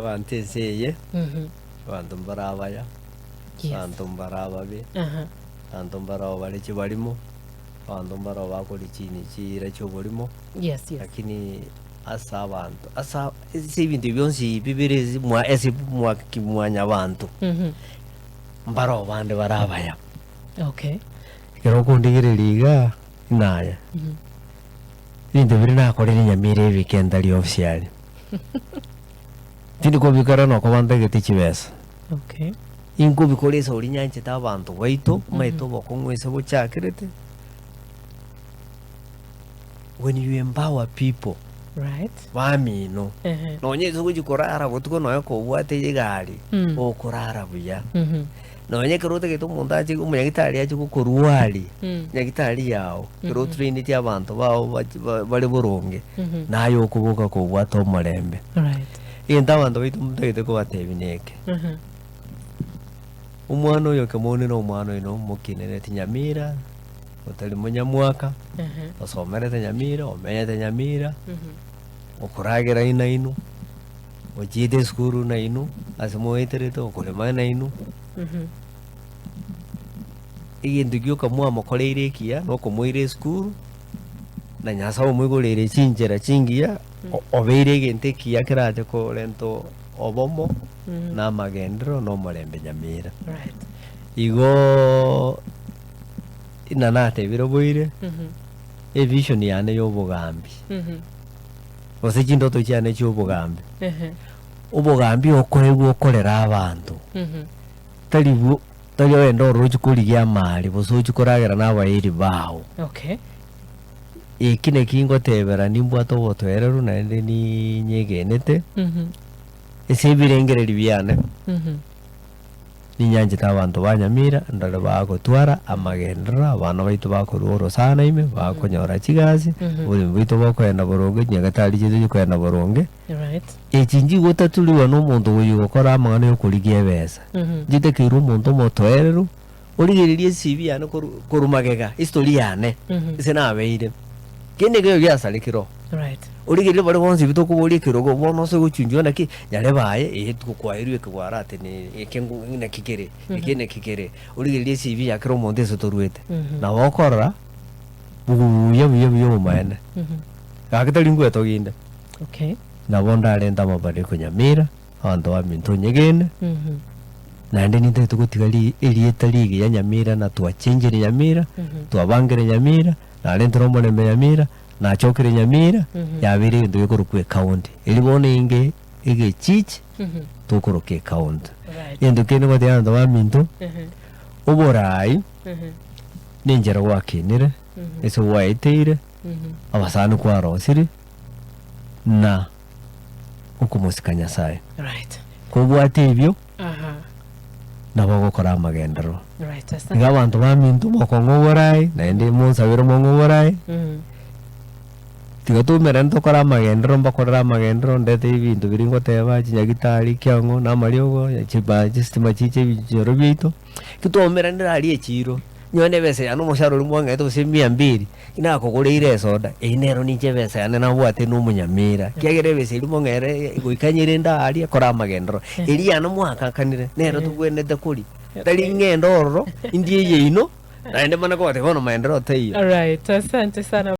Banteseye Mhm. bantu mbarabaya Yes. bantu mbarababe bantu mbarabo bali barimo bantu mbarabo bakora ikintu kira cyo burimo Yes, yes. lakini asa abantu asa si ibintu byonsi bibirezi mwa ese mwa kimwanya abantu Mhm. mbarabo bande barabaya Okay. kero kundigire liga naya Mhm. ibintu biri nakorera Nyamira weekend ali official tindi ko bikara no ko bandagete kibesa Okay. ingo bikoresa uri nyanje tabantu baito maito bokongwese buchakirete. When you empower people Right. bamino Uh-huh. nonye kugikorara botuko noyo ko bwate yigari Mm. okurara buya Mhm. nonye kirote gitu muntu aje umunyagitari aje kukuruwali Mm. nyagitari yawo kiro trinity abantu bawo bali burunge Mhm. nayo kubuka ko bwato murembe Right. inda abantu bitu mutagite ko batebineke Mhm. umwana uyo kamone no umwana ino mukinene Nyamira utali munyamwaka Uh-huh. osomerete Nyamira omenyete Nyamira Mhm. okuragira ina ino ojide skuru na ino asimoeterete okulema na ino Mhm. igintu gyoka mwamukoreire kia no kumuire skuru na nyasa omwigurire chinjera chingia obeire egente kia kirate ko lento obomo Mhm. na magendro no murembe Nyamira Right. igo inanate biroboire Mhm. vision yane y'obugambi Mhm. ose chindoto cyane cy'obugambi Uh-huh. obugambi okoregwa okorera abantu Mhm. tari wenda orochi kurigia mali bosochi koragera n'abayiri bawo Okay. ikine kingotebera nimbwata obotwereru naende ninyegenete Mhm. ese ebirengereri byane Mhm. ninyanjete abantu ba Nyamira ndore bagotwara amagendera abana baitu bakorwa orosana ime bakonyora kigazi buri baitu bakwenda boronge nyagatari kitu kwenda boronge Right. ekinji gotaturiwa n'omuntu uyu gukora amangano yo kurigia ebesa Mhm. jitekire omuntu omotwereru origeririe CV yane korumagega history yane Mhm. ise nabeire kende geyo gyasarikiro Right. origeririe bari bonsi bitokuborie kirogo bono se guchunjwa naki nyare baye tukwairwe kigwarate ne ekengu na kikere ekene kikere origeririe CV yakiro omuntu ese toruete Mhm. na bokora buya mumane Mhm. gakitari ngweto ginde Okay. nabo ndarenda amabariko Nyamira abantu baminto nyegene Mhm. naende ninte tugutigali erieta ligi ya Nyamira na twachenjere Nyamira Mhm. twabangere Nyamira narentera omurembe Nyamira nachokere Nyamira yabire into yokorukwe county elibone inge ege chichi Mhm. tukuruke county Right. into kene gote ando baminto Mhm. oborai Mhm. ninjera wakinire Mhm. ese waiteire Mhm. abasani kwarosire na okumusika Nyasaye Right. kobwate ebyo Aha. nabo gokora amagendero Right. Asante. iga abantu baminto mokongo oborai naende munsabire omongo oborai Mhm. tiga tumera ntokora amagendero mbakorera amagendero ndete ibintu biri ngoteba kinyagitari kyango namariogo chistima chiche bijoro bito kitomera ndirari echiro nyone bese yano musharo uri mwanga eto se 200 inakogoreire soda einero ninche bese yane nabwate n'umunyamira kiagere bese iri mwongere guikanyire ndari akora amagendero iri yano mwakakanire nero tugwenete kuri tari ngendo ororo indie yeino naende mana ko bate kono maendero teiyo. All right. Asante sana.